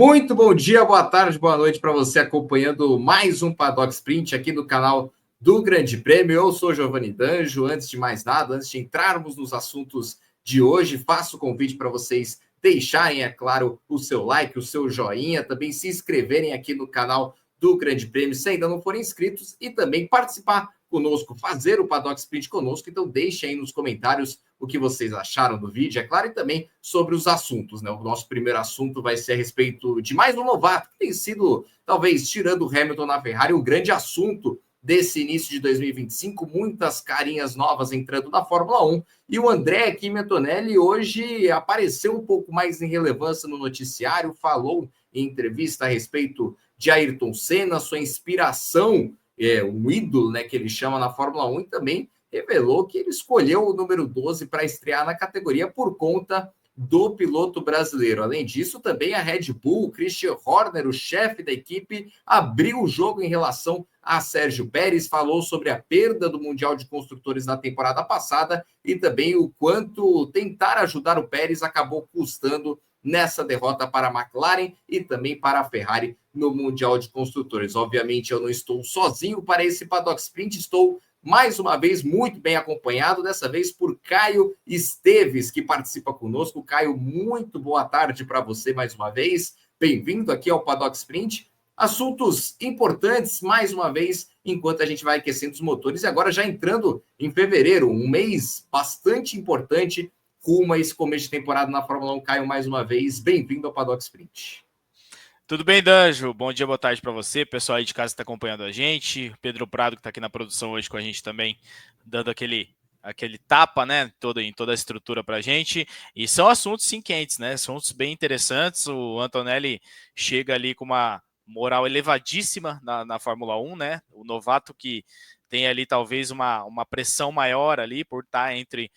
Muito bom dia, boa tarde, boa noite para você acompanhando mais um Paddock Sprint aqui no canal do Grande Prêmio. Eu sou Giovanni Danjo. Antes de mais nada, antes de entrarmos nos assuntos de hoje, faço o convite para vocês deixarem, é claro, o seu like, o seu joinha, também se inscreverem aqui no canal do Grande Prêmio se ainda não forem inscritos e também participar conosco, fazer o Paddock Sprint conosco. Então deixem aí nos comentários o que vocês acharam do vídeo, é claro, e também sobre os assuntos, né? O nosso primeiro assunto vai ser a respeito de mais um novato, que tem sido, talvez, tirando o Hamilton na Ferrari, o grande assunto desse início de 2025, muitas carinhas novas entrando na Fórmula 1, e o André Kimi Antonelli hoje apareceu um pouco mais em relevância no noticiário, falou em entrevista a respeito de Ayrton Senna, sua inspiração, um ídolo, né, que ele chama na Fórmula 1, e também revelou que ele escolheu o número 12 para estrear na categoria por conta do piloto brasileiro. Além disso, também a Red Bull, Christian Horner, o chefe da equipe, abriu o jogo em relação a Sérgio Pérez, falou sobre a perda do Mundial de Construtores na temporada passada e também o quanto tentar ajudar o Pérez acabou custando nessa derrota para a McLaren e também para a Ferrari no Mundial de Construtores. Obviamente, eu não estou sozinho para esse Paddock Sprint, estou mais uma vez muito bem acompanhado, dessa vez por Caio Esteves, que participa conosco. Caio, muito boa tarde para você mais uma vez. Bem-vindo aqui ao Paddock Sprint. Assuntos importantes, mais uma vez, enquanto a gente vai aquecendo os motores. E agora já entrando em fevereiro, um mês bastante importante, rumo a esse começo de temporada na Fórmula 1. Caio, mais uma vez, bem-vindo ao Paddock Sprint. Tudo bem, Danjo? Bom dia, boa tarde para você, pessoal aí de casa que está acompanhando a gente, Pedro Prado que está aqui na produção hoje com a gente também, dando aquele tapa, né, em toda a estrutura para a gente, e são assuntos sim quentes, né, assuntos bem interessantes. O Antonelli chega ali com uma moral elevadíssima na Fórmula 1, né, o novato que tem ali talvez uma pressão maior ali por estar entre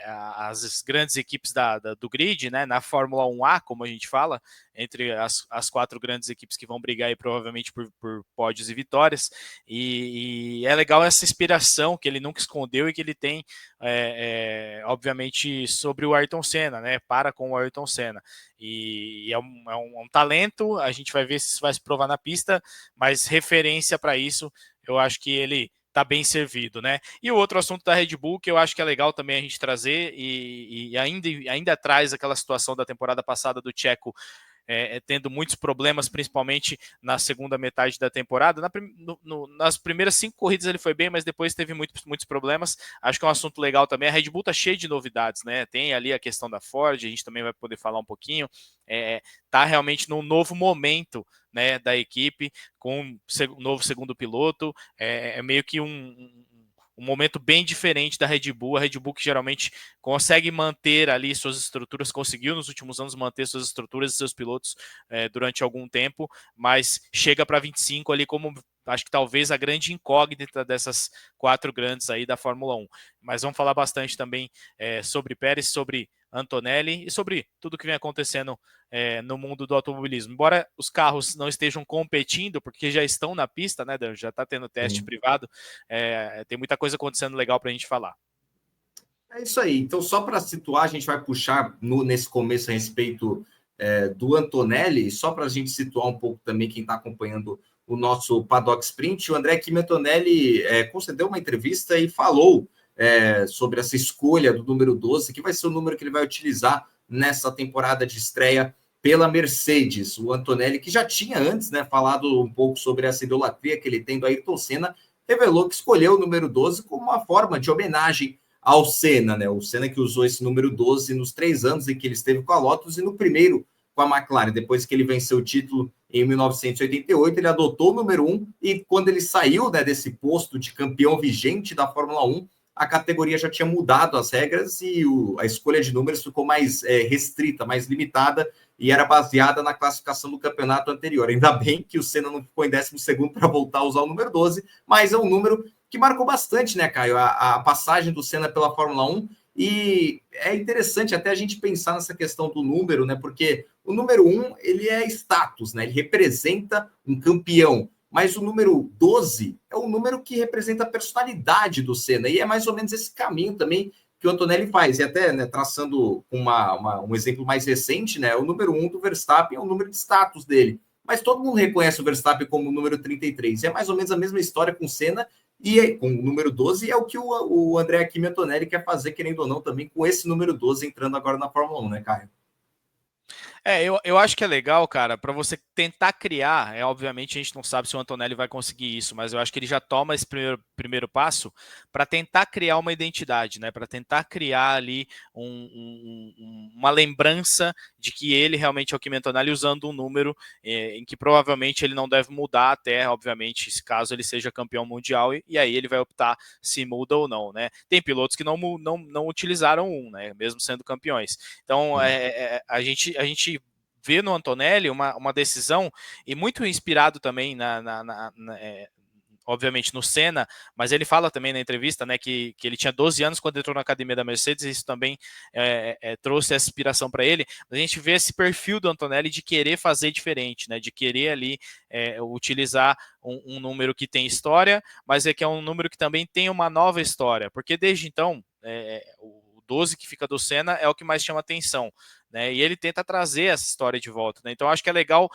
as grandes equipes do grid, né, na Fórmula 1A, como a gente fala, entre as quatro grandes equipes que vão brigar aí, provavelmente por pódios e vitórias, e é legal essa inspiração que ele nunca escondeu e que ele tem, obviamente, sobre o Ayrton Senna, né, com o Ayrton Senna, e é um talento. A gente vai ver se isso vai se provar na pista, mas referência para isso, eu acho que ele tá bem servido, né? E o outro assunto da Red Bull, que eu acho que é legal também a gente trazer, e ainda traz aquela situação da temporada passada do Checo, tendo muitos problemas, principalmente na segunda metade da temporada. Nas primeiras 5 corridas ele foi bem, mas depois teve muitos problemas. Acho que é um assunto legal também. A Red Bull tá cheia de novidades, né? Tem ali a questão da Ford, a gente também vai poder falar um pouquinho. Tá realmente num novo momento, né, da equipe, com um novo segundo piloto. É meio que um momento bem diferente da Red Bull. A Red Bull que geralmente consegue manter ali suas estruturas, conseguiu nos últimos anos manter suas estruturas e seus pilotos durante algum tempo, mas chega para 25 ali como, acho que talvez a grande incógnita dessas 4 grandes aí da Fórmula 1. Mas vamos falar bastante também sobre Pérez, sobre Antonelli e sobre tudo que vem acontecendo no mundo do automobilismo. Embora os carros não estejam competindo, porque já estão na pista, né, Dan? Já está tendo teste privado, tem muita coisa acontecendo legal para a gente falar. É isso aí. Então, só para situar, a gente vai puxar nesse começo a respeito do Antonelli, só para a gente situar um pouco também quem está acompanhando o nosso Paddock Sprint. O André Kimi Antonelli concedeu uma entrevista e falou sobre essa escolha do número 12, que vai ser o número que ele vai utilizar nessa temporada de estreia pela Mercedes. O Antonelli, que já tinha antes, né, falado um pouco sobre essa idolatria que ele tem do Ayrton Senna, revelou que escolheu o número 12 como uma forma de homenagem ao Senna, né? O Senna que usou esse número 12 nos 3 anos em que ele esteve com a Lotus e no primeiro com a McLaren. Depois que ele venceu o título em 1988, ele adotou o número 1 e quando ele saiu, né, desse posto de campeão vigente da Fórmula 1, a categoria já tinha mudado as regras e a escolha de números ficou mais restrita, mais limitada e era baseada na classificação do campeonato anterior. Ainda bem que o Senna não ficou em 12º para voltar a usar o número 12, mas é um número que marcou bastante, né, Caio, a passagem do Senna pela Fórmula 1, e é interessante até a gente pensar nessa questão do número, né, porque o número 1, ele é status, né, ele representa um campeão, mas o número 12 é o número que representa a personalidade do Senna, e é mais ou menos esse caminho também que o Antonelli faz. E até, né, traçando um exemplo mais recente, né, o número 1 do Verstappen é o número de status dele. Mas todo mundo reconhece o Verstappen como o número 33. É mais ou menos a mesma história com o Senna e com o número 12, e é o que o André Kimi Antonelli quer fazer, querendo ou não, também com esse número 12 entrando agora na Fórmula 1, né, Caio? Eu acho que é legal, cara, para você tentar criar. Obviamente a gente não sabe se o Antonelli vai conseguir isso, mas eu acho que ele já toma esse primeiro passo para tentar criar uma identidade, né? Para tentar criar ali uma lembrança de que ele realmente é o Kimi Antonelli usando um número em que provavelmente ele não deve mudar até, obviamente, se caso ele seja campeão mundial, e aí ele vai optar se muda ou não, né? Tem pilotos que não utilizaram né? Mesmo sendo campeões. Então a gente vê no Antonelli uma decisão, e muito inspirado também obviamente no Senna, mas ele fala também na entrevista, né, que ele tinha 12 anos quando entrou na academia da Mercedes, e isso também trouxe essa inspiração para ele. A gente vê esse perfil do Antonelli de querer fazer diferente, né, de querer ali utilizar um número que tem história, mas que é um número que também tem uma nova história, porque desde então o 12 que fica do Senna é o que mais chama atenção, né? E ele tenta trazer essa história de volta, né? Então acho que é legal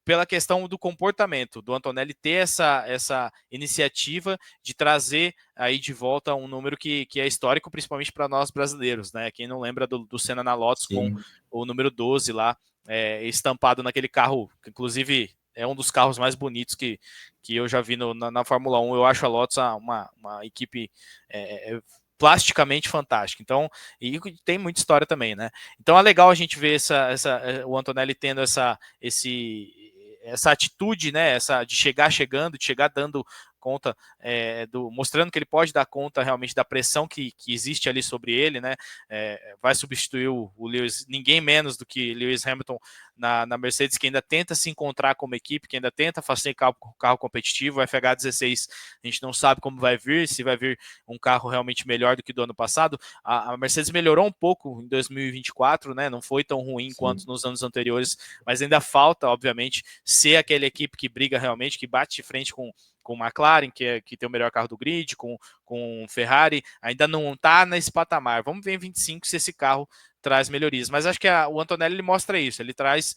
pela questão do comportamento do Antonelli ter essa iniciativa de trazer aí de volta um número que é histórico, principalmente para nós brasileiros, né? Quem não lembra do Senna na Lotus com o número 12 lá estampado naquele carro, que inclusive é um dos carros mais bonitos que eu já vi na Fórmula 1. Eu acho a Lotus uma equipe plasticamente fantástico. Então, e tem muita história também, né? Então é legal a gente ver o Antonelli tendo essa atitude, né? De chegar chegando, de chegar dando conta, mostrando que ele pode dar conta realmente da pressão que existe ali sobre ele, né? Vai substituir o Lewis, ninguém menos do que Lewis Hamilton na Mercedes, que ainda tenta se encontrar como equipe, que ainda tenta fazer carro competitivo. O FH16 a gente não sabe como vai vir, se vai vir um carro realmente melhor do que do ano passado. A Mercedes melhorou um pouco em 2024, né? Não foi tão ruim quanto nos anos anteriores, mas ainda falta, obviamente, ser aquela equipe que briga realmente, que bate de frente com McLaren, que tem o melhor carro do grid, com Ferrari. Ainda não está nesse patamar. Vamos ver em 25 se esse carro traz melhorias. Mas acho que o Antonelli ele mostra isso. Ele traz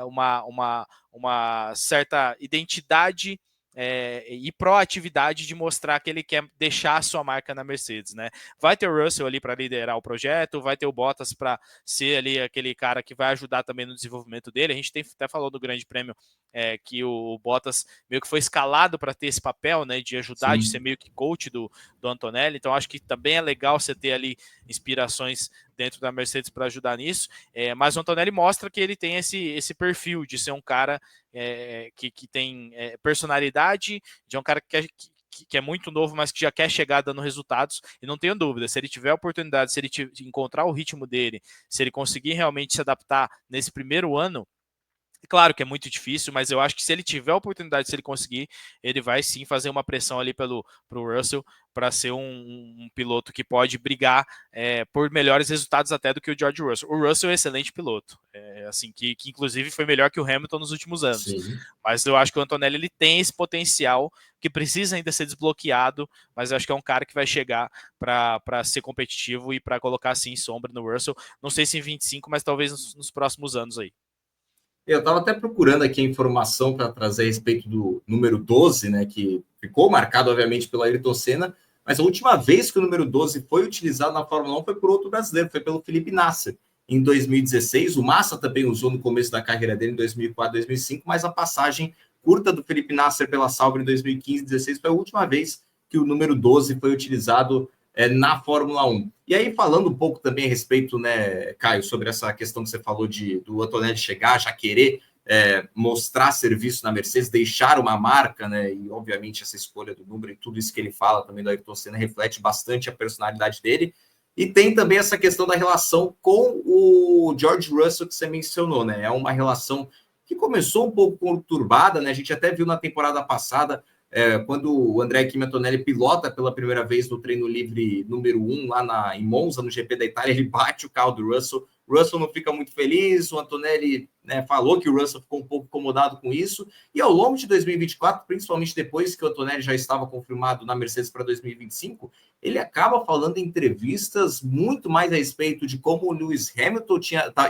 uma certa identidade e proatividade de mostrar que ele quer deixar a sua marca na Mercedes, né? Vai ter o Russell ali para liderar o projeto, vai ter o Bottas para ser ali aquele cara que vai ajudar também no desenvolvimento dele. A gente até falou do Grande Prêmio que o Bottas meio que foi escalado para ter esse papel, né, de ajudar, de ser meio que coach do Antonelli. Então acho que também é legal você ter ali inspirações dentro da Mercedes para ajudar nisso, mas o Antonelli mostra que ele tem esse perfil de ser um cara que tem personalidade, de um cara que é muito novo, mas que já quer chegar dando resultados. E não tenho dúvida, se ele tiver a oportunidade, se ele encontrar o ritmo dele, se ele conseguir realmente se adaptar nesse primeiro ano, claro que é muito difícil, mas eu acho que se ele tiver a oportunidade, se ele conseguir, ele vai sim fazer uma pressão ali pro Russell para ser um piloto que pode brigar por melhores resultados até do que o George Russell. O Russell é um excelente piloto, assim que inclusive foi melhor que o Hamilton nos últimos anos. Sim. Mas eu acho que o Antonelli ele tem esse potencial que precisa ainda ser desbloqueado, mas eu acho que é um cara que vai chegar para ser competitivo e para colocar assim sombra no Russell. Não sei se em 25, mas talvez nos próximos anos aí. Eu estava até procurando aqui a informação para trazer a respeito do número 12, né, que ficou marcado, obviamente, pelo Ayrton Senna, mas a última vez que o número 12 foi utilizado na Fórmula 1 foi por outro brasileiro, foi pelo Felipe Nasser, em 2016. O Massa também usou no começo da carreira dele, em 2004, 2005, mas a passagem curta do Felipe Nasser pela Sauber em 2015, 2016 foi a última vez que o número 12 foi utilizado na Fórmula 1. E aí, falando um pouco também a respeito, né, Caio, sobre essa questão que você falou do Antonelli chegar, já querer mostrar serviço na Mercedes, deixar uma marca, né, e obviamente essa escolha do número e tudo isso que ele fala também do Ayrton Senna reflete bastante a personalidade dele. E tem também essa questão da relação com o George Russell que você mencionou, né? É uma relação que começou um pouco conturbada, né? A gente até viu na temporada passada quando o André Kimi Antonelli pilota pela primeira vez no treino livre número 1 lá em Monza, no GP da Itália, ele bate o carro do Russell. O Russell não fica muito feliz, o Antonelli, né, falou que o Russell ficou um pouco incomodado com isso, e ao longo de 2024, principalmente depois que o Antonelli já estava confirmado na Mercedes para 2025, ele acaba falando em entrevistas muito mais a respeito de como o Lewis Hamilton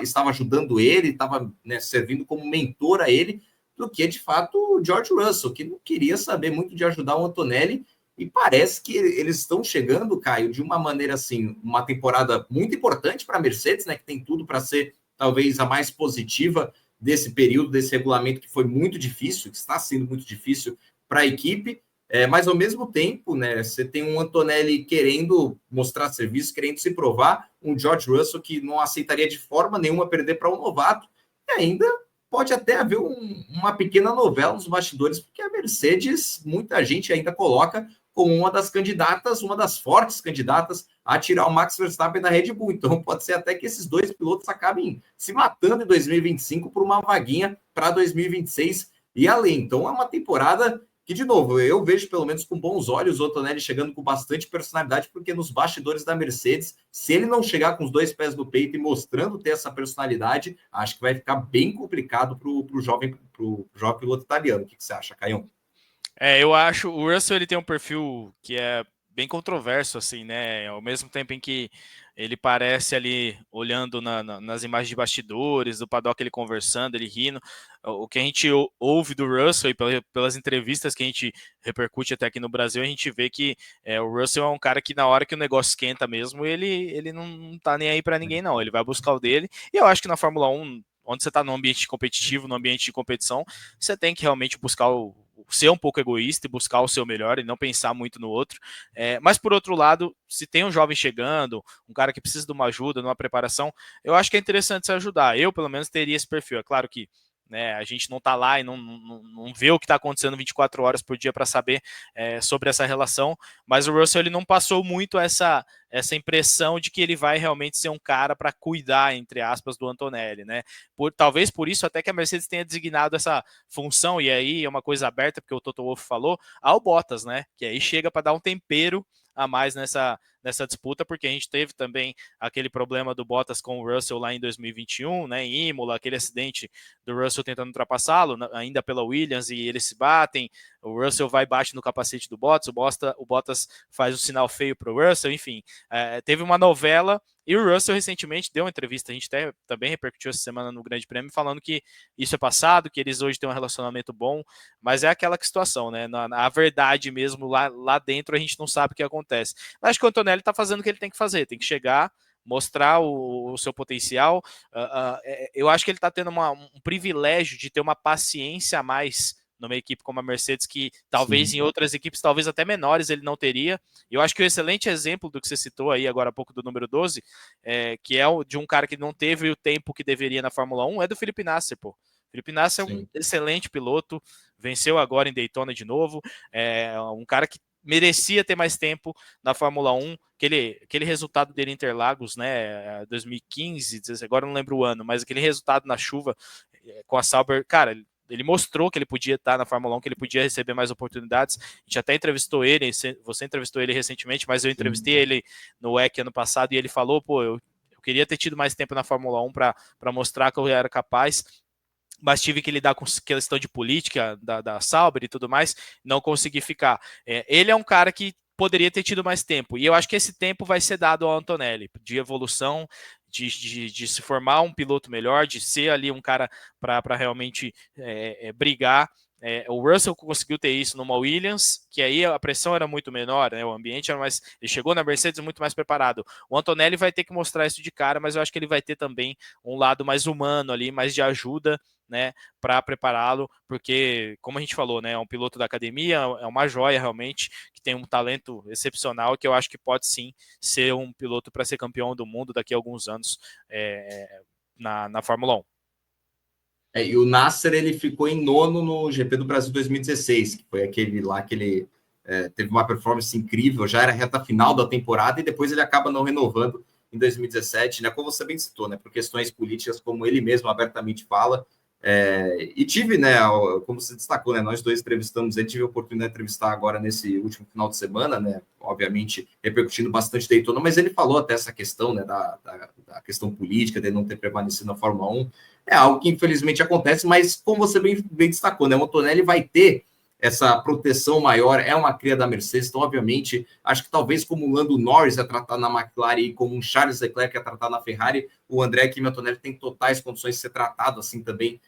estava ajudando ele, estava, né, servindo como mentor a ele, do que, de fato, o George Russell, que não queria saber muito de ajudar o Antonelli, e parece que eles estão chegando, Caio, de uma maneira assim, uma temporada muito importante para a Mercedes, né, que tem tudo para ser talvez a mais positiva desse período, desse regulamento que foi muito difícil, que está sendo muito difícil para a equipe, mas ao mesmo tempo, né, você tem um Antonelli querendo mostrar serviço, querendo se provar, um George Russell que não aceitaria de forma nenhuma perder para um novato, e ainda pode até haver uma pequena novela nos bastidores, porque a Mercedes, muita gente ainda coloca como uma das candidatas, uma das fortes candidatas a tirar o Max Verstappen da Red Bull. Então pode ser até que esses dois pilotos acabem se matando em 2025 por uma vaguinha para 2026 e além. Então é uma temporada que, de novo, eu vejo pelo menos com bons olhos o Antonelli chegando com bastante personalidade, porque nos bastidores da Mercedes, se ele não chegar com os dois pés no peito e mostrando ter essa personalidade, acho que vai ficar bem complicado para o jovem piloto italiano. O que você acha, Caio? Eu acho o Russell, ele tem um perfil que é bem controverso, assim, né? Ao mesmo tempo em que ele parece ali olhando nas imagens de bastidores, do paddock ele conversando, ele rindo. O que a gente ouve do Russell e pelas entrevistas que a gente repercute até aqui no Brasil, a gente vê que o Russell é um cara que na hora que o negócio esquenta mesmo, ele não tá nem aí para ninguém, não. Ele vai buscar o dele. E eu acho que na Fórmula 1, onde você está no ambiente competitivo, no ambiente de competição, você tem que realmente buscar ser um pouco egoísta e buscar o seu melhor e não pensar muito no outro. Mas por outro lado, se tem um jovem chegando, um cara que precisa de uma ajuda, de uma preparação, eu acho que é interessante se ajudar. Eu, pelo menos, teria esse perfil. É claro que a gente não está lá e não vê o que está acontecendo 24 horas por dia para saber sobre essa relação, mas o Russell ele não passou muito essa impressão de que ele vai realmente ser um cara para cuidar, entre aspas, do Antonelli, né? Talvez por isso até que a Mercedes tenha designado essa função, e aí é uma coisa aberta, porque o Toto Wolff falou, ao Bottas, né? Que aí chega para dar um tempero a mais nessa disputa, porque a gente teve também aquele problema do Bottas com o Russell lá em 2021, né, em Imola, aquele acidente do Russell tentando ultrapassá-lo, ainda pela Williams, e eles se batem, o Russell vai e bate no capacete do Bottas, o Bottas faz um sinal feio para o Russell, enfim, teve uma novela, e o Russell recentemente deu uma entrevista, a gente também repercutiu essa semana no Grande Prêmio, falando que isso é passado, que eles hoje têm um relacionamento bom, mas é aquela situação, né? Na verdade mesmo, lá dentro a gente não sabe o que acontece. Mas acho que o Antonelli está fazendo o que ele tem que fazer, tem que chegar, mostrar o seu potencial. Eu acho que ele está tendo um privilégio de ter uma paciência a mais numa equipe como a Mercedes, que talvez Sim. Em outras equipes, talvez até menores, ele não teria. Eu acho que o excelente exemplo do que você citou aí agora há pouco do número 12, que é de um cara que não teve o tempo que deveria na Fórmula 1, é do Felipe Nasser, pô. Felipe Nasser é um excelente piloto, venceu agora em Daytona de novo, um cara que merecia ter mais tempo na Fórmula 1, aquele resultado dele em Interlagos, né, 2015, agora não lembro o ano, mas aquele resultado na chuva com a Sauber, cara, ele mostrou que ele podia estar na Fórmula 1, que ele podia receber mais oportunidades. A gente até entrevistou ele, você entrevistou ele recentemente, mas eu entrevistei ele no WEC ano passado e ele falou, pô, eu queria ter tido mais tempo na Fórmula 1 para mostrar que eu era capaz, mas tive que lidar com questão de política da Sauber e tudo mais, não consegui ficar. Ele é um cara que poderia ter tido mais tempo, e eu acho que esse tempo vai ser dado ao Antonelli, de evolução, de se formar um piloto melhor, de ser ali um cara para realmente brigar. O Russell conseguiu ter isso numa Williams, que aí a pressão era muito menor, né? O ambiente era mais. Ele chegou na Mercedes muito mais preparado. O Antonelli vai ter que mostrar isso de cara, mas eu acho que ele vai ter também um lado mais humano ali, mais de ajuda, né, para prepará-lo, porque, como a gente falou, né, é um piloto da academia, é uma joia realmente, que tem um talento excepcional, que eu acho que pode sim ser um piloto para ser campeão do mundo daqui a alguns anos na Fórmula 1. E o Nasser ele ficou em nono no GP do Brasil 2016, que foi aquele lá que ele teve uma performance incrível, já era reta final da temporada e depois ele acaba não renovando em 2017, né? Como você bem citou, né? Por questões políticas, como ele mesmo abertamente fala, E tive, né, como você destacou, né, nós dois entrevistamos ele, tive a oportunidade de entrevistar agora nesse último final de semana, né, obviamente repercutindo bastante Daytona, mas ele falou até essa questão, né, da questão política, de não ter permanecido na Fórmula 1, é algo que infelizmente acontece, mas como você bem destacou, né, o Antonelli vai ter essa proteção maior, é uma cria da Mercedes, então obviamente, acho que talvez como o Lando Norris é tratado na McLaren e como um Charles Leclerc é tratado na Ferrari, o André Kimi Antonelli tem totais condições de ser tratado assim também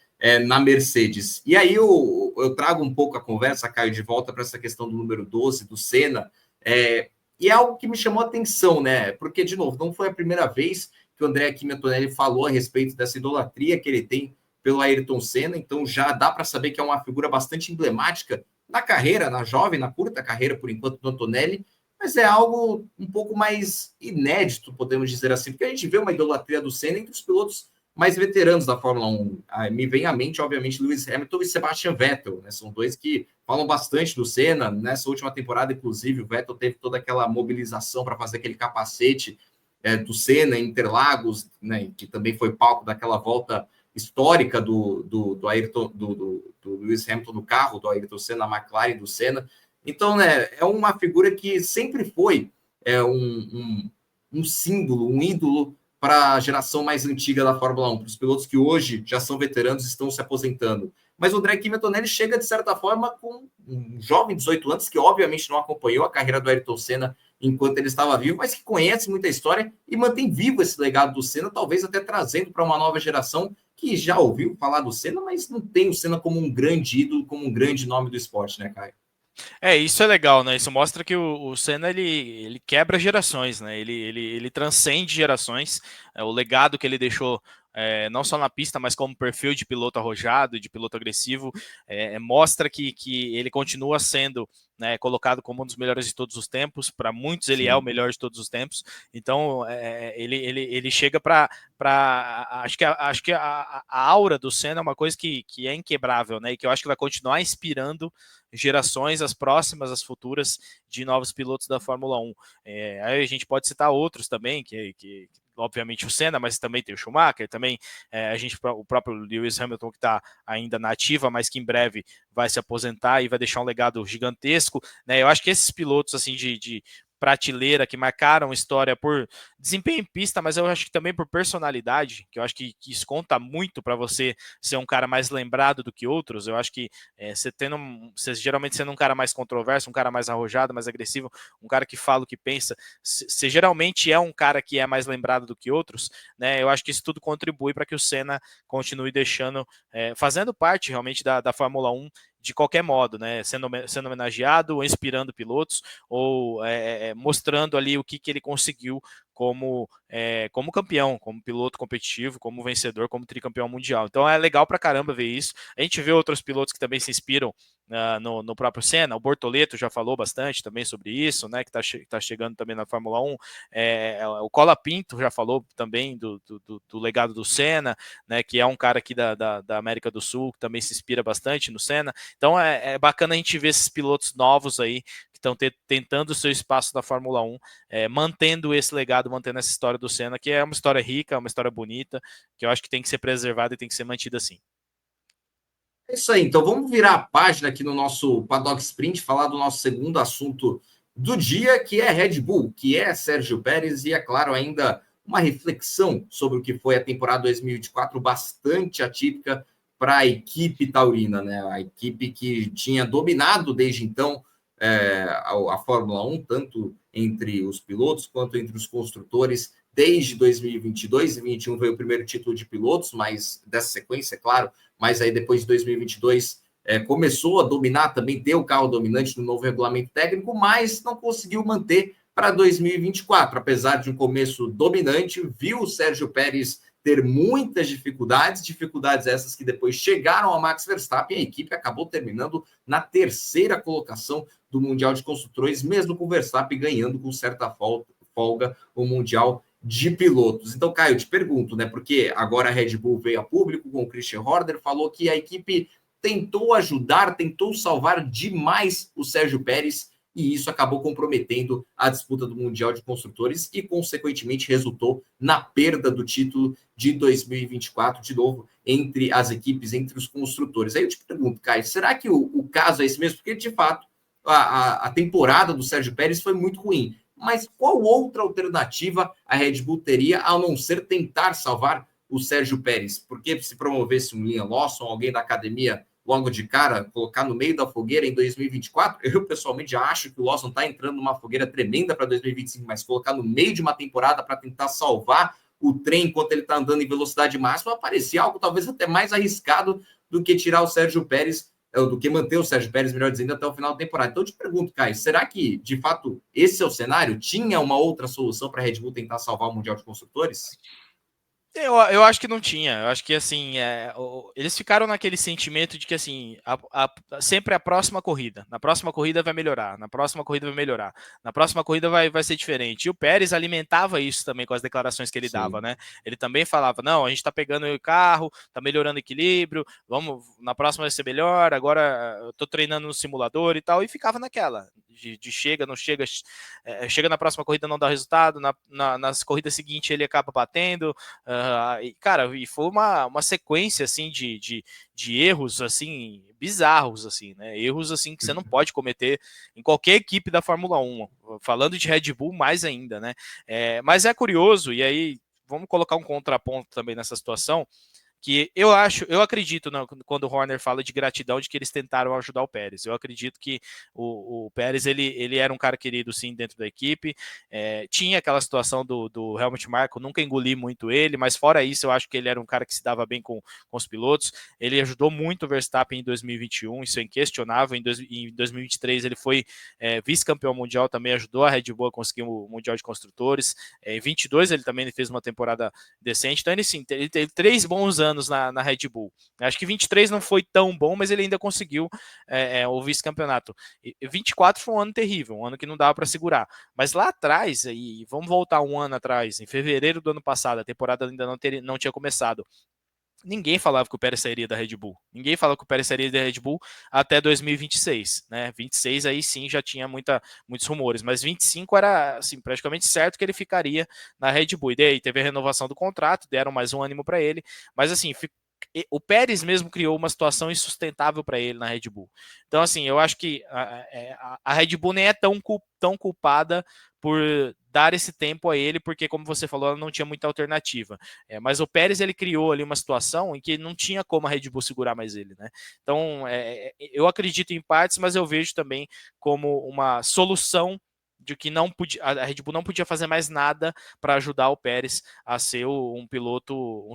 na Mercedes. E aí eu trago um pouco a conversa, Caio, de volta para essa questão do número 12, do Senna, e é algo que me chamou a atenção, né? Porque, de novo, não foi a primeira vez que o André Kimi Antonelli falou a respeito dessa idolatria que ele tem pelo Ayrton Senna, então já dá para saber que é uma figura bastante emblemática na carreira, na jovem, na curta carreira, por enquanto, do Antonelli, mas é algo um pouco mais inédito, podemos dizer assim, porque a gente vê uma idolatria do Senna entre os pilotos mais veteranos da Fórmula 1. Me vem à mente, obviamente, Lewis Hamilton e Sebastian Vettel, né? São dois que falam bastante do Senna. Nessa última temporada, inclusive, o Vettel teve toda aquela mobilização para fazer aquele capacete do Senna em Interlagos, né? Que também foi palco daquela volta histórica do Ayrton, do Lewis Hamilton no carro, do Ayrton Senna, na McLaren, do Senna. Então, né, é uma figura que sempre foi um símbolo, um ídolo para a geração mais antiga da Fórmula 1, para os pilotos que hoje já são veteranos e estão se aposentando. Mas o André Kimi Antonelli chega, de certa forma, com um jovem de 18 anos, que obviamente não acompanhou a carreira do Ayrton Senna enquanto ele estava vivo, mas que conhece muita história e mantém vivo esse legado do Senna, talvez até trazendo para uma nova geração que já ouviu falar do Senna, mas não tem o Senna como um grande ídolo, como um grande nome do esporte, né, Caio? Isso é legal, né? Isso mostra que o Senna ele quebra gerações, né? Ele transcende gerações. O legado que ele deixou, não só na pista, mas como perfil de piloto arrojado, de piloto agressivo, mostra que ele continua sendo, né, colocado como um dos melhores de todos os tempos. Para muitos, ele é o melhor de todos os tempos. Então, ele chega para. Acho que a aura do Senna é uma coisa que é inquebrável, né? E que eu acho que vai continuar inspirando gerações, as próximas, as futuras, de novos pilotos da Fórmula 1. Aí a gente pode citar outros também, que obviamente o Senna, mas também tem o Schumacher, também o próprio Lewis Hamilton, que está ainda na ativa, mas que em breve vai se aposentar e vai deixar um legado gigantesco, né? Eu acho que esses pilotos assim de prateleira que marcaram história por desempenho em pista, mas eu acho que também por personalidade, que eu acho que isso conta muito para você ser um cara mais lembrado do que outros. Eu acho que você geralmente sendo um cara mais controverso, um cara mais arrojado, mais agressivo, um cara que fala o que pensa, você geralmente é um cara que é mais lembrado do que outros, né? Eu acho que isso tudo contribui para que o Senna continue fazendo parte realmente da Fórmula 1 de qualquer modo, né? Sendo homenageado, ou inspirando pilotos, ou mostrando ali o que ele conseguiu como campeão, como piloto competitivo, como vencedor, como tricampeão mundial. Então é legal pra caramba ver isso. A gente vê outros pilotos que também se inspiram no próprio Senna. O Bortoleto já falou bastante também sobre isso, né? Que tá chegando também na Fórmula 1. O Cola Pinto já falou também do legado do Senna, né? Que é um cara aqui da América do Sul, que também se inspira bastante no Senna. Então é bacana a gente ver esses pilotos novos aí que estão tentando o seu espaço na Fórmula 1, mantendo esse legado, mantendo essa história do Senna, que é uma história rica, uma história bonita, que eu acho que tem que ser preservada e tem que ser mantida assim. É isso aí, então vamos virar a página aqui no nosso Paddock Sprint, falar do nosso segundo assunto do dia, que é Red Bull, que é Sérgio Pérez, e é claro, ainda uma reflexão sobre o que foi a temporada 2024, bastante atípica para a equipe taurina, né? A equipe que tinha dominado desde então a Fórmula 1, tanto entre os pilotos quanto entre os construtores, desde 2022 e 2021 veio o primeiro título de pilotos, mas dessa sequência, é claro, mas aí depois de 2022 começou a dominar, também deu o carro dominante no novo regulamento técnico, mas não conseguiu manter para 2024, apesar de um começo dominante, viu o Sérgio Pérez ter muitas dificuldades essas que depois chegaram ao Max Verstappen, a equipe acabou terminando na terceira colocação do Mundial de Construtores, mesmo com o Verstappen ganhando com certa folga o Mundial de Pilotos. Então, Caio, eu te pergunto, né? Porque agora a Red Bull veio a público com o Christian Horner, falou que a equipe tentou ajudar, tentou salvar demais o Sérgio Pérez e isso acabou comprometendo a disputa do Mundial de Construtores e, consequentemente, resultou na perda do título de 2024, de novo, entre as equipes, entre os construtores. Aí eu te pergunto, Caio, será que o caso é esse mesmo? Porque, de fato, a temporada do Sérgio Pérez foi muito ruim. Mas qual outra alternativa a Red Bull teria a não ser tentar salvar o Sérgio Pérez? Porque se promovesse um Liam Lawson, alguém da academia, logo de cara, colocar no meio da fogueira em 2024, eu pessoalmente acho que o Lawson está entrando numa fogueira tremenda para 2025, mas colocar no meio de uma temporada para tentar salvar o trem enquanto ele está andando em velocidade máxima, parecia algo talvez até mais arriscado do que tirar o Sérgio Pérez, do que manter o Sérgio Pérez, melhor dizendo, até o final da temporada. Então eu te pergunto, Caio, será que, de fato, esse é o cenário? Tinha uma outra solução para a Red Bull tentar salvar o Mundial de Construtores? Eu acho que não tinha. Eu acho que assim, eles ficaram naquele sentimento de que assim, sempre a próxima corrida. Na próxima corrida vai melhorar. Na próxima corrida vai melhorar. Na próxima corrida vai ser diferente. E o Pérez alimentava isso também com as declarações que ele dava, né? Ele também falava: não, a gente tá pegando o carro, tá melhorando o equilíbrio, vamos, na próxima vai ser melhor, agora eu tô treinando no simulador e tal, e ficava naquela. De chega, não chega, chega na próxima corrida, não dá resultado, nas corridas seguintes ele acaba batendo. Cara, e foi uma sequência assim de erros assim bizarros, assim, né? Erros assim que você não pode cometer em qualquer equipe da Fórmula 1. Falando de Red Bull, mais ainda, né? Mas é curioso, e aí vamos colocar um contraponto também nessa situação. Que eu acredito quando o Horner fala de gratidão, de que eles tentaram ajudar o Pérez. Eu acredito que o Pérez ele era um cara querido sim dentro da equipe. Tinha aquela situação do Helmut Marko, nunca engoli muito ele, mas fora isso eu acho que ele era um cara que se dava bem com os pilotos. Ele ajudou muito o Verstappen em 2021, isso é inquestionável. Em 2023 ele foi vice-campeão mundial, também ajudou a Red Bull a conseguir o Mundial de Construtores. Em 22 ele também fez uma temporada decente. Então ele teve 3 bons anos na Red Bull. Acho que 23 não foi tão bom, mas ele ainda conseguiu o vice-campeonato. 24 foi um ano terrível, um ano que não dava para segurar. Mas lá atrás, e vamos voltar um ano atrás, em fevereiro do ano passado, a temporada ainda não tinha começado. Ninguém falava que o Pérez sairia da Red Bull. Ninguém falava que o Pérez sairia da Red Bull até 2026, né? 26 aí sim já tinha muitos rumores, mas 25 era assim, praticamente certo que ele ficaria na Red Bull. E daí teve a renovação do contrato, deram mais um ânimo para ele, mas assim, o Pérez mesmo criou uma situação insustentável para ele na Red Bull. Então, assim, eu acho que a Red Bull nem é tão culpada por dar esse tempo a ele, porque, como você falou, ela não tinha muita alternativa. Mas o Pérez, ele criou ali uma situação em que não tinha como a Red Bull segurar mais ele, né? Então, eu acredito em partes, mas eu vejo também como uma solução de que a Red Bull não podia fazer mais nada para ajudar o Pérez a ser um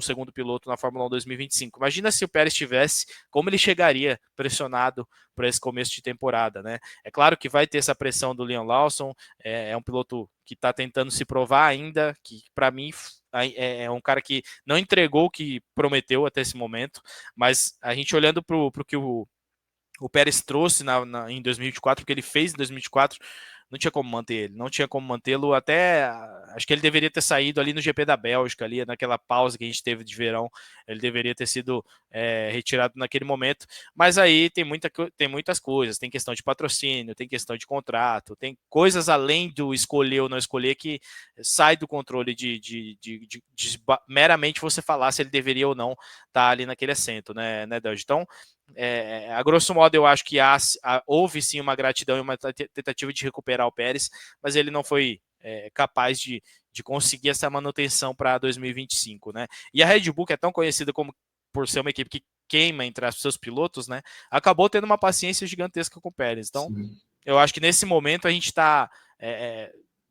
segundo piloto na Fórmula 1 2025. Imagina se o Pérez tivesse, como ele chegaria pressionado para esse começo de temporada, né? É claro que vai ter essa pressão do Liam Lawson, é um piloto que está tentando se provar ainda, que para mim é um cara que não entregou o que prometeu até esse momento, mas a gente olhando para o que o Pérez trouxe em 2024, o que ele fez em 2024, não tinha como manter ele, não tinha como mantê-lo até, acho que ele deveria ter saído ali no GP da Bélgica, ali naquela pausa que a gente teve de verão, ele deveria ter sido retirado naquele momento, mas aí tem muitas coisas, tem questão de patrocínio, tem questão de contrato, tem coisas além do escolher ou não escolher que sai do controle de meramente você falar se ele deveria ou não estar ali naquele assento, né, Danjo? Então, a grosso modo, eu acho que houve sim uma gratidão e uma tentativa de recuperar o Pérez, mas ele não foi capaz de conseguir essa manutenção para 2025, né? E a Red Bull, que é tão conhecida por ser uma equipe que queima entre os seus pilotos, né? Acabou tendo uma paciência gigantesca com o Pérez. Então, eu acho que nesse momento a gente está.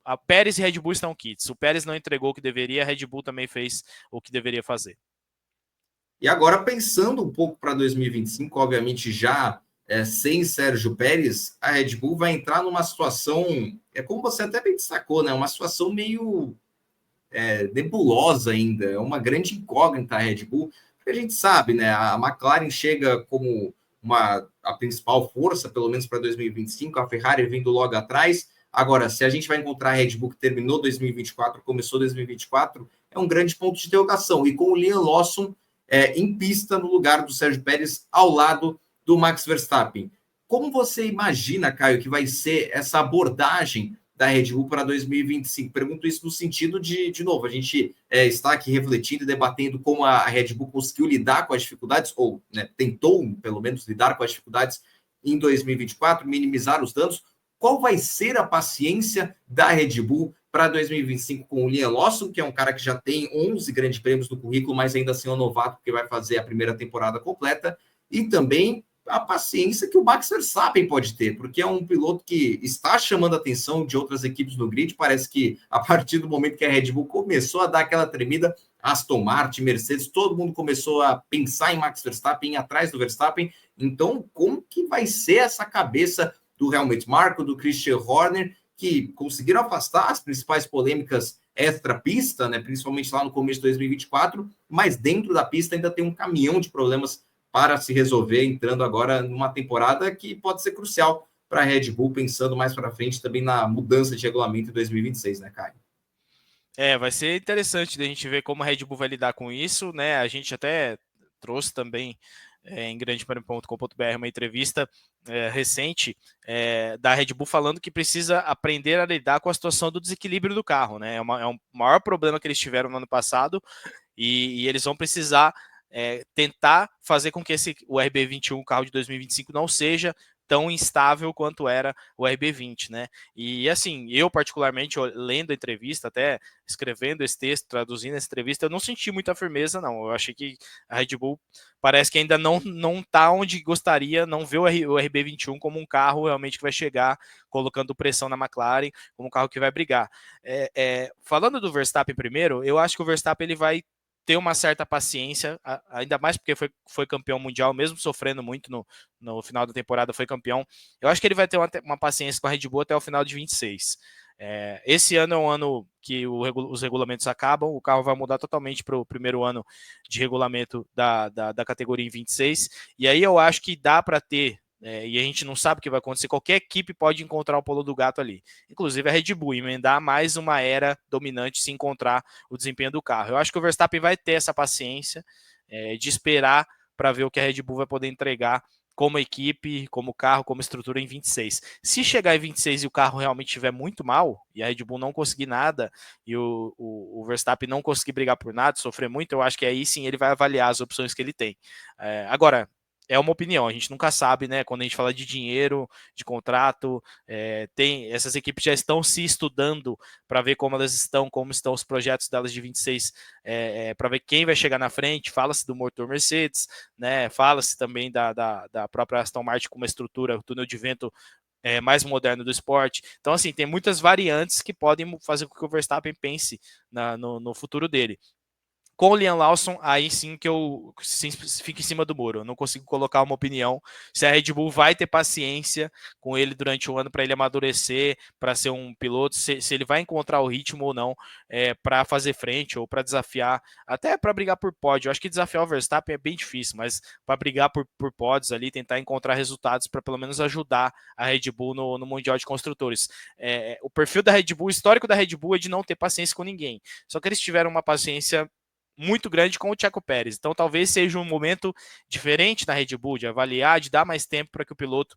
A Pérez e Red Bull estão kits. O Pérez não entregou o que deveria, a Red Bull também fez o que deveria fazer. E agora, pensando um pouco para 2025, obviamente já sem Sérgio Pérez, a Red Bull vai entrar numa situação, como você até bem destacou, né? Uma situação meio nebulosa ainda, é uma grande incógnita a Red Bull, porque a gente sabe, né? A McLaren chega como a principal força, pelo menos para 2025, a Ferrari vindo logo atrás. Agora, se a gente vai encontrar a Red Bull que terminou 2024, começou 2024, é um grande ponto de interrogação. E com o Liam Lawson em pista no lugar do Sérgio Pérez, ao lado do Max Verstappen. Como você imagina, Caio, que vai ser essa abordagem da Red Bull para 2025? Pergunto isso no sentido de novo, a gente está aqui refletindo e debatendo como a Red Bull conseguiu lidar com as dificuldades, ou né, tentou, pelo menos, lidar com as dificuldades em 2024, minimizar os danos. Qual vai ser a paciência da Red Bull para 2025 com o Liam Lawson, que é um cara que já tem 11 grandes prêmios no currículo, mas ainda assim é um novato, porque vai fazer a primeira temporada completa, e também a paciência que o Max Verstappen pode ter, porque é um piloto que está chamando a atenção de outras equipes no grid. Parece que a partir do momento que a Red Bull começou a dar aquela tremida, Aston Martin, Mercedes, todo mundo começou a pensar em Max Verstappen, atrás do Verstappen. Então, como que vai ser essa cabeça do Helmut Marko, do Christian Horner, que conseguiram afastar as principais polêmicas extra-pista, né, principalmente lá no começo de 2024, mas dentro da pista ainda tem um caminhão de problemas para se resolver, entrando agora numa temporada que pode ser crucial para a Red Bull, pensando mais para frente também na mudança de regulamento em 2026, né, Caio? Vai ser interessante a gente ver como a Red Bull vai lidar com isso, né? A gente até trouxe também em grandepremio.com.br uma entrevista recente da Red Bull falando que precisa aprender a lidar com a situação do desequilíbrio do carro, né? É o maior problema que eles tiveram no ano passado e eles vão precisar tentar fazer com que o RB21, o carro de 2025, não seja tão instável quanto era o RB20, né? E assim, eu particularmente, lendo a entrevista, até escrevendo esse texto, traduzindo essa entrevista, eu não senti muita firmeza, não. Eu achei que a Red Bull parece que ainda não tá onde gostaria, não vê o RB21 como um carro realmente que vai chegar colocando pressão na McLaren, como um carro que vai brigar. Falando do Verstappen primeiro, eu acho que o Verstappen ele vai ter uma certa paciência, ainda mais porque foi campeão mundial, mesmo sofrendo muito no final da temporada, foi campeão. Eu acho que ele vai ter uma paciência com a Red Bull até o final de 26. Esse ano é um ano que os regulamentos acabam, o carro vai mudar totalmente para o primeiro ano de regulamento da categoria em 26, e aí eu acho que dá para ter, e a gente não sabe o que vai acontecer, qualquer equipe pode encontrar o pulo do gato ali, inclusive a Red Bull, emendar mais uma era dominante se encontrar o desempenho do carro. Eu acho que o Verstappen vai ter essa paciência de esperar para ver o que a Red Bull vai poder entregar como equipe, como carro, como estrutura em 26. Se chegar em 26 e o carro realmente estiver muito mal, e a Red Bull não conseguir nada, e o Verstappen não conseguir brigar por nada, sofrer muito, eu acho que aí sim ele vai avaliar as opções que ele tem. Agora, é uma opinião, a gente nunca sabe, né? Quando a gente fala de dinheiro, de contrato, essas equipes já estão se estudando para ver como elas estão, como estão os projetos delas de 26, para ver quem vai chegar na frente. Fala-se do motor Mercedes, né? Fala-se também da própria Aston Martin com uma estrutura, túnel de vento mais moderno do esporte. Então, assim, tem muitas variantes que podem fazer com que o Verstappen pense no futuro dele. Com o Liam Lawson, aí sim que eu fico em cima do muro. Eu não consigo colocar uma opinião se a Red Bull vai ter paciência com ele durante o ano para ele amadurecer, para ser um piloto, se ele vai encontrar o ritmo ou não para fazer frente ou para desafiar, até para brigar por pódio. Eu acho que desafiar o Verstappen é bem difícil, mas para brigar por pódios ali, tentar encontrar resultados para pelo menos ajudar a Red Bull no Mundial de Construtores. O perfil da Red Bull, o histórico da Red Bull é de não ter paciência com ninguém. Só que eles tiveram uma paciência muito grande com o Checo Pérez. Então, talvez seja um momento diferente na Red Bull, de avaliar, de dar mais tempo para que o piloto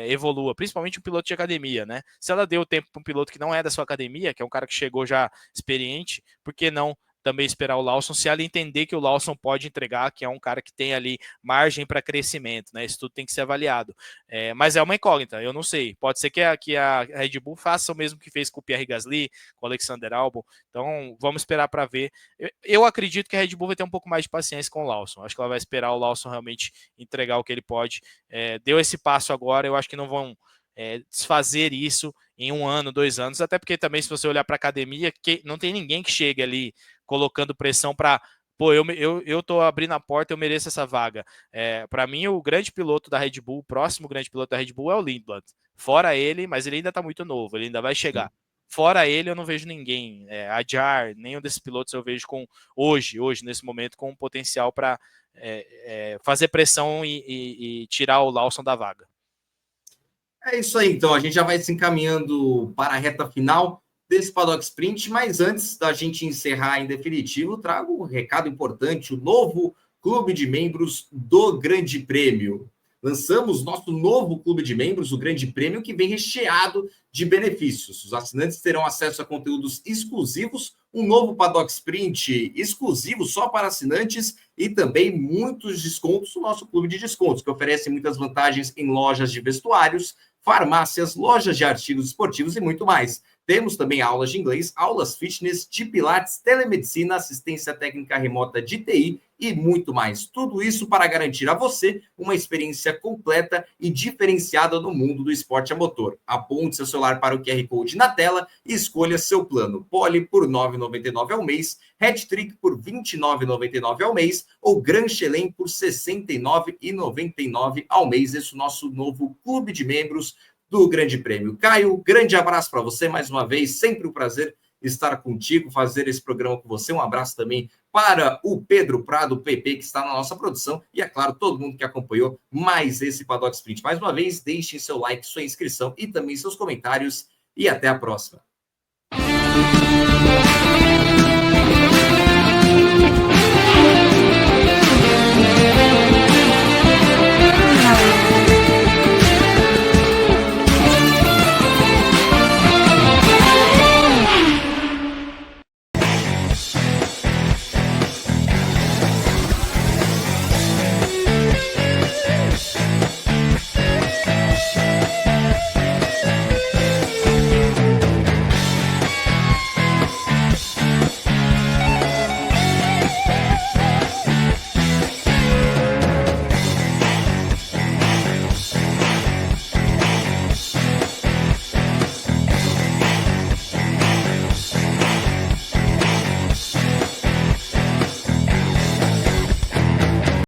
evolua, principalmente o piloto de academia, né? Se ela deu tempo para um piloto que não é da sua academia, que é um cara que chegou já experiente, por que não também esperar o Lawson, se ela entender que o Lawson pode entregar, que é um cara que tem ali margem para crescimento, né? Isso tudo tem que ser avaliado. Mas é uma incógnita, eu não sei. Pode ser que a Red Bull faça o mesmo que fez com o Pierre Gasly, com o Alexander Albon. Então, vamos esperar para ver. Eu acredito que a Red Bull vai ter um pouco mais de paciência com o Lawson. Acho que ela vai esperar o Lawson realmente entregar o que ele pode. Deu esse passo agora, eu acho que não vão desfazer isso em 1 ano, 2 anos, até porque também se você olhar para a academia, não tem ninguém que chegue ali colocando pressão para eu tô abrindo a porta, eu mereço essa vaga. Para mim, o grande piloto da Red Bull, o próximo grande piloto da Red Bull é o Lindblad. Fora ele, mas ele ainda está muito novo, ele ainda vai chegar. Sim. Fora ele, eu não vejo ninguém. A Jar, nenhum desses pilotos eu vejo hoje, nesse momento, com potencial para fazer pressão e tirar o Lawson da vaga. É isso aí, então. A gente já vai se encaminhando para a reta final desse Paddock Sprint, mas antes da gente encerrar em definitivo, trago um recado importante: o novo clube de membros do Grande Prêmio. lançamos nosso novo clube de membros, o Grande Prêmio, que vem recheado de benefícios. Os assinantes terão acesso a conteúdos exclusivos, um novo Paddock Sprint exclusivo só para assinantes e também muitos descontos no nosso clube de descontos, que oferece muitas vantagens em lojas de vestuários, farmácias, lojas de artigos esportivos e muito mais. Temos também aulas de inglês, aulas fitness, de pilates, telemedicina, assistência técnica remota de TI e muito mais. Tudo isso para garantir a você uma experiência completa e diferenciada no mundo do esporte a motor. Aponte seu celular para o QR Code na tela e escolha seu plano. Pole por R$ 9,99 ao mês, Hat-Trick por R$ 29,99 ao mês ou Grand Chelem por R$ 69,99 ao mês. Esse é o nosso novo clube de membros do Grande Prêmio. Caio, grande abraço para você mais uma vez, sempre um prazer estar contigo, fazer esse programa com você. Um abraço também para o Pedro Prado, PP, que está na nossa produção, e é claro, todo mundo que acompanhou mais esse Paddock Sprint. Mais uma vez, deixem seu like, sua inscrição e também seus comentários, e até a próxima.